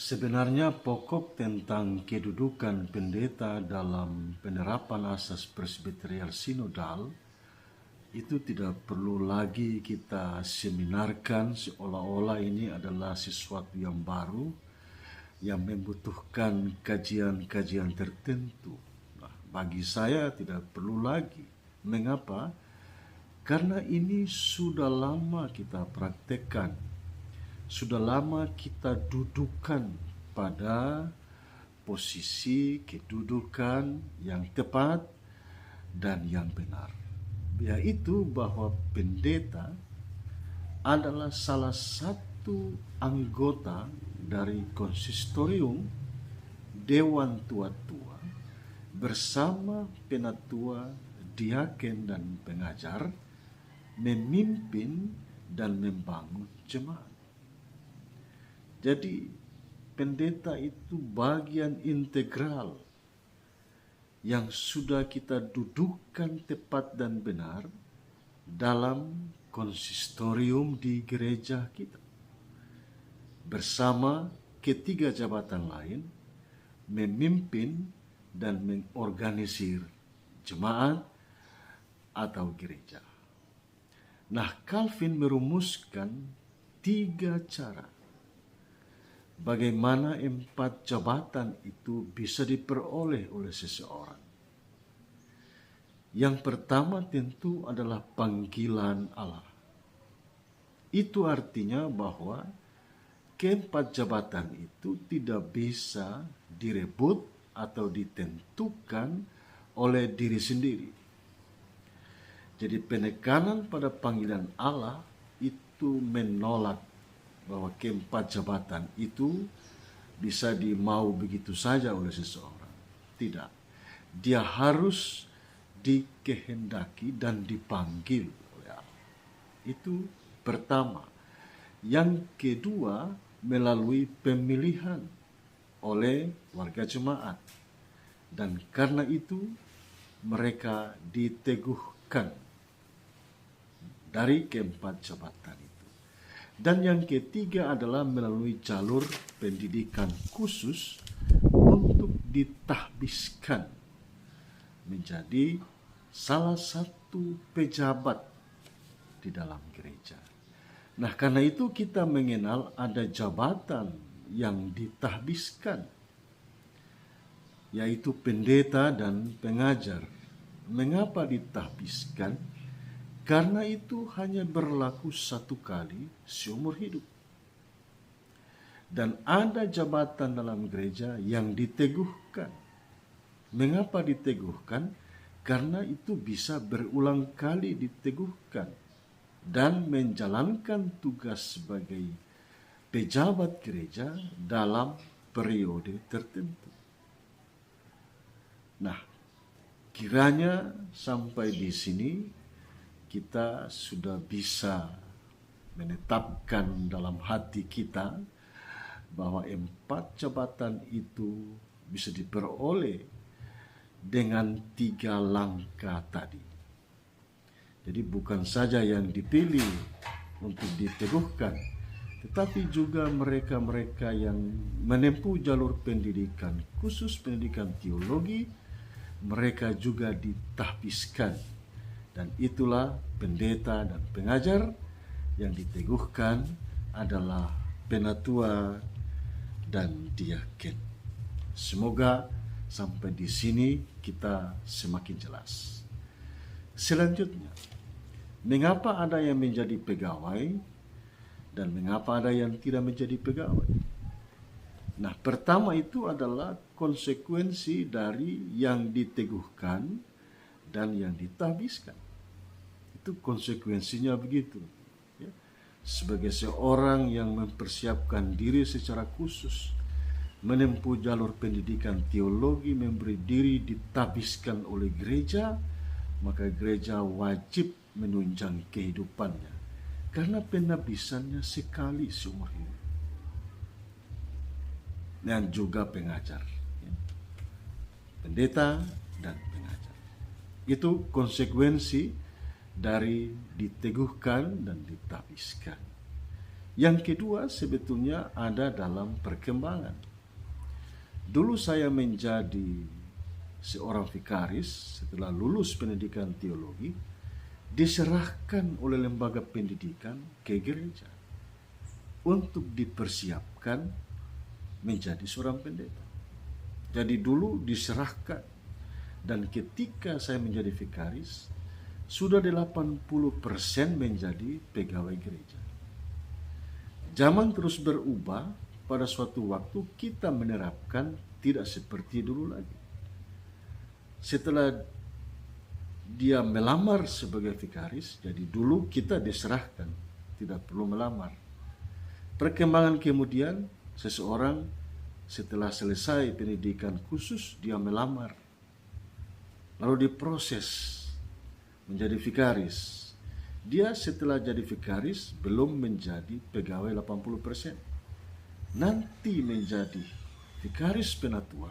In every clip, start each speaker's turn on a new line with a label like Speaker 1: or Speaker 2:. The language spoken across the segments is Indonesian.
Speaker 1: Sebenarnya pokok tentang kedudukan pendeta dalam penerapan asas presbiterial sinodal itu tidak perlu lagi kita seminarkan seolah-olah ini adalah sesuatu yang baru yang membutuhkan kajian-kajian tertentu. Nah, bagi saya tidak perlu lagi. Mengapa? Karena ini sudah lama kita praktekkan. Sudah lama kita dudukan pada posisi kedudukan yang tepat dan yang benar, yaitu bahwa pendeta adalah salah satu anggota dari konsistorium Dewan Tua-tua bersama penatua, diaken dan pengajar memimpin dan membangun jemaat. Jadi pendeta itu bagian integral yang sudah kita dudukkan tepat dan benar dalam konsistorium di gereja kita. Bersama ketiga jabatan lain memimpin dan mengorganisir jemaat atau gereja. Nah, Calvin merumuskan 3 cara bagaimana 4 jabatan itu bisa diperoleh oleh seseorang. Yang pertama tentu adalah panggilan Allah. Itu artinya bahwa keempat jabatan itu tidak bisa direbut atau ditentukan oleh diri sendiri. Jadi penekanan pada panggilan Allah itu menolak bahwa keempat jabatan itu bisa dimau begitu saja oleh seseorang. Tidak. Dia harus dikehendaki dan dipanggil oleh Allah. Itu pertama. Yang kedua, melalui pemilihan oleh warga jemaat. Dan karena itu mereka diteguhkan dari keempat jabatan itu. Dan yang ketiga adalah melalui jalur pendidikan khusus untuk ditahbiskan menjadi salah satu pejabat di dalam gereja. Nah, karena itu kita mengenal ada jabatan yang ditahbiskan, yaitu pendeta dan pengajar. Mengapa ditahbiskan? Karena itu hanya berlaku 1 kali seumur hidup. Dan ada jabatan dalam gereja yang diteguhkan. Mengapa diteguhkan? Karena itu bisa berulang kali diteguhkan dan menjalankan tugas sebagai pejabat gereja dalam periode tertentu. Nah, kiranya sampai di sini kita sudah bisa menetapkan dalam hati kita bahwa 4 jabatan itu bisa diperoleh dengan 3 langkah tadi. Jadi bukan saja yang dipilih untuk diteguhkan, tetapi juga mereka-mereka yang menempuh jalur pendidikan khusus, pendidikan teologi, mereka juga ditahbiskan. Dan itulah pendeta dan pengajar yang diteguhkan adalah penatua dan diaken. Semoga sampai di sini kita semakin jelas. Selanjutnya, mengapa ada yang menjadi pegawai dan mengapa ada yang tidak menjadi pegawai? Nah, pertama itu adalah konsekuensi dari yang diteguhkan dan yang ditahbiskan. Itu konsekuensinya begitu. Ya. Sebagai seorang yang mempersiapkan diri secara khusus, menempuh jalur pendidikan teologi, memberi diri ditahbiskan oleh gereja, maka gereja wajib menunjang kehidupannya. Karena penahbisannya sekali seumur hidup. Dan juga pengajar. Ya. Pendeta dan pengajar. Itu konsekuensi dari diteguhkan dan ditahbiskan. Yang kedua sebetulnya ada dalam perkembangan. Dulu saya menjadi seorang vikaris setelah lulus pendidikan teologi, diserahkan oleh lembaga pendidikan ke gereja untuk dipersiapkan menjadi seorang pendeta. Jadi dulu diserahkan, dan ketika saya menjadi vikaris, sudah 80% menjadi pegawai gereja. Zaman terus berubah, pada suatu waktu kita menerapkan tidak seperti dulu lagi. Setelah dia melamar sebagai vikaris, jadi dulu kita diserahkan, tidak perlu melamar. Perkembangan kemudian, seseorang setelah selesai pendidikan khusus, dia melamar. Lalu diproses menjadi vikaris. Dia setelah jadi vikaris belum menjadi pegawai 80%. Nanti menjadi vikaris penatua,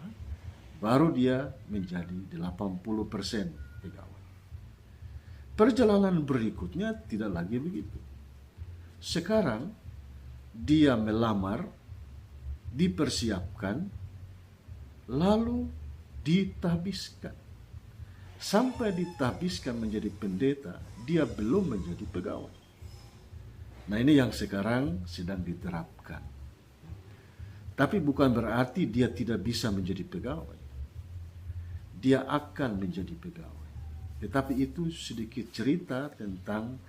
Speaker 1: baru dia menjadi 80% pegawai. Perjalanan berikutnya tidak lagi begitu. Sekarang dia melamar, dipersiapkan, lalu ditahbiskan. Sampai ditahbiskan menjadi pendeta, dia belum menjadi pegawai. Nah, ini yang sekarang sedang diterapkan. Tapi bukan berarti dia tidak bisa menjadi pegawai. Dia akan menjadi pegawai. Tetapi itu sedikit cerita tentang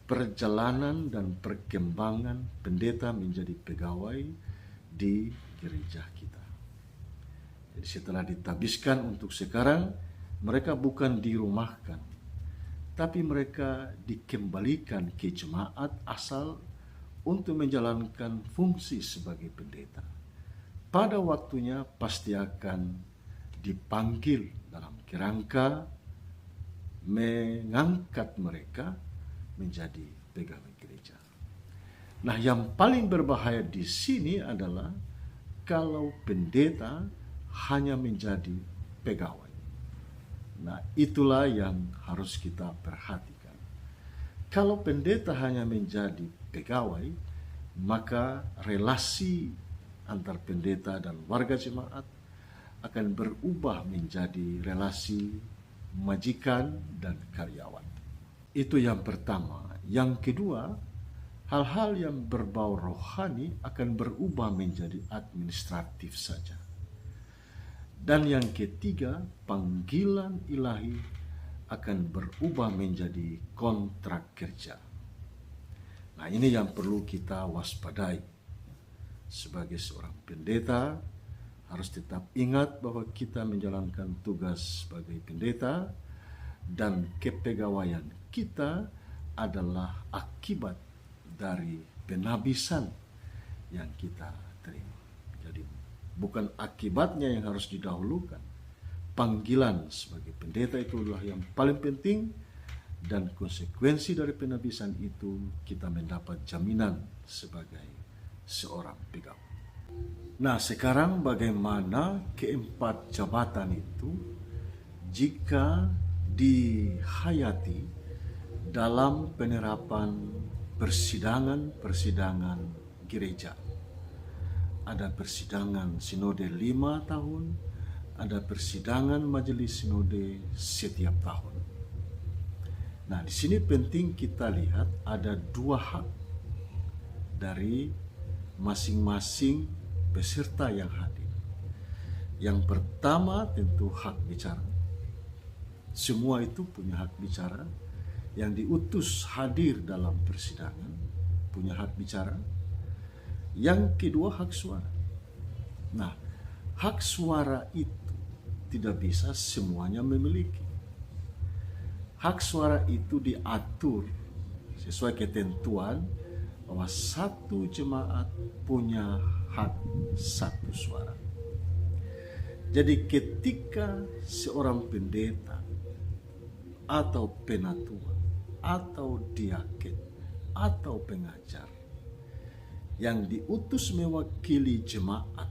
Speaker 1: perjalanan dan perkembangan pendeta menjadi pegawai di gereja kita. Jadi setelah ditahbiskan untuk sekarang, mereka bukan dirumahkan, tapi mereka dikembalikan ke jemaat asal untuk menjalankan fungsi sebagai pendeta. Pada waktunya pasti akan dipanggil dalam kerangka mengangkat mereka menjadi pegawai gereja. Nah, yang paling berbahaya di sini adalah kalau pendeta hanya menjadi pegawai. Nah, itulah yang harus kita perhatikan. Kalau pendeta hanya menjadi pegawai, maka relasi antar pendeta dan warga jemaat akan berubah menjadi relasi majikan dan karyawan. Itu yang pertama. Yang kedua, hal-hal yang berbau rohani akan berubah menjadi administratif saja. Dan yang ketiga, panggilan ilahi akan berubah menjadi kontrak kerja. Nah, ini yang perlu kita waspadai. Sebagai seorang pendeta, harus tetap ingat bahwa kita menjalankan tugas sebagai pendeta dan kepegawaian kita adalah akibat dari penabisan yang kita terima. Jadi bukan akibatnya yang harus didahulukan. Panggilan sebagai pendeta itu adalah yang paling penting, dan konsekuensi dari penabisan itu kita mendapat jaminan sebagai seorang pegawai. Nah, sekarang bagaimana keempat jabatan itu jika dihayati dalam penerapan persidangan gereja? Ada persidangan sinode 5 tahun, ada persidangan majelis sinode setiap tahun. Nah, di sini penting kita lihat ada 2 hak dari masing-masing peserta yang hadir. Yang pertama tentu hak bicara. Semua itu punya hak bicara. Yang diutus hadir dalam persidangan punya hak bicara. Yang kedua hak suara. Nah, hak suara itu tidak bisa semuanya memiliki. Hak suara itu diatur sesuai ketentuan bahwa satu jemaat punya hak satu suara. Jadi ketika seorang pendeta atau penatua atau diaken atau pengajar yang diutus mewakili jemaat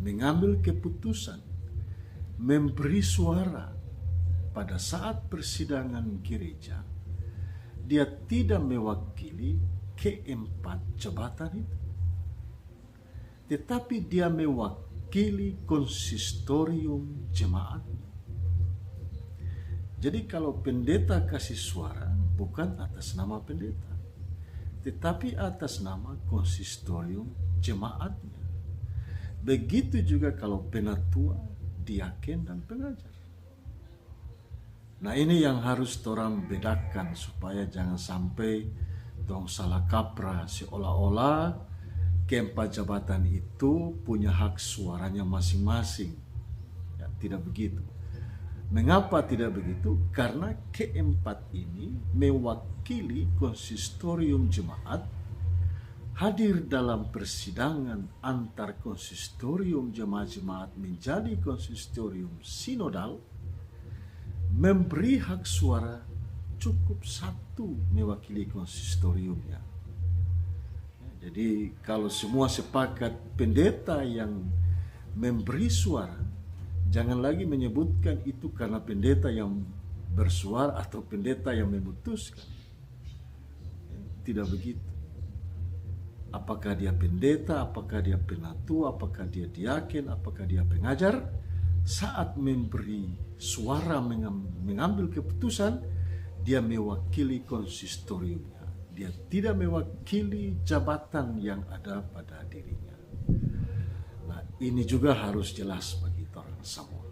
Speaker 1: mengambil keputusan, memberi suara pada saat persidangan gereja, dia tidak mewakili keempat jabatan itu. Tetapi dia mewakili konsistorium jemaat. Jadi kalau pendeta kasih suara bukan atas nama pendeta, tetapi atas nama konsistorium jemaatnya. Begitu juga kalau penatua, diaken, dan pengajar. Nah, ini yang harus orang bedakan supaya jangan sampai tong salah kaprah seolah-olah keempat jabatan itu punya hak suaranya masing-masing. Ya, tidak begitu. Mengapa tidak begitu? Karena keempat ini mewakili konsistorium jemaat, hadir dalam persidangan antar konsistorium jemaat-jemaat menjadi konsistorium sinodal, memberi hak suara cukup satu mewakili konsistoriumnya. Jadi kalau semua sepakat pendeta yang memberi suara, jangan lagi menyebutkan itu karena pendeta yang bersuara atau pendeta yang memutuskan. Tidak begitu. Apakah dia pendeta, apakah dia penatua, apakah dia diaken, apakah dia pengajar, saat memberi suara mengambil keputusan, dia mewakili konsistoriumnya. Dia tidak mewakili jabatan yang ada pada dirinya. Nah, ini juga harus jelas bagi orang semua.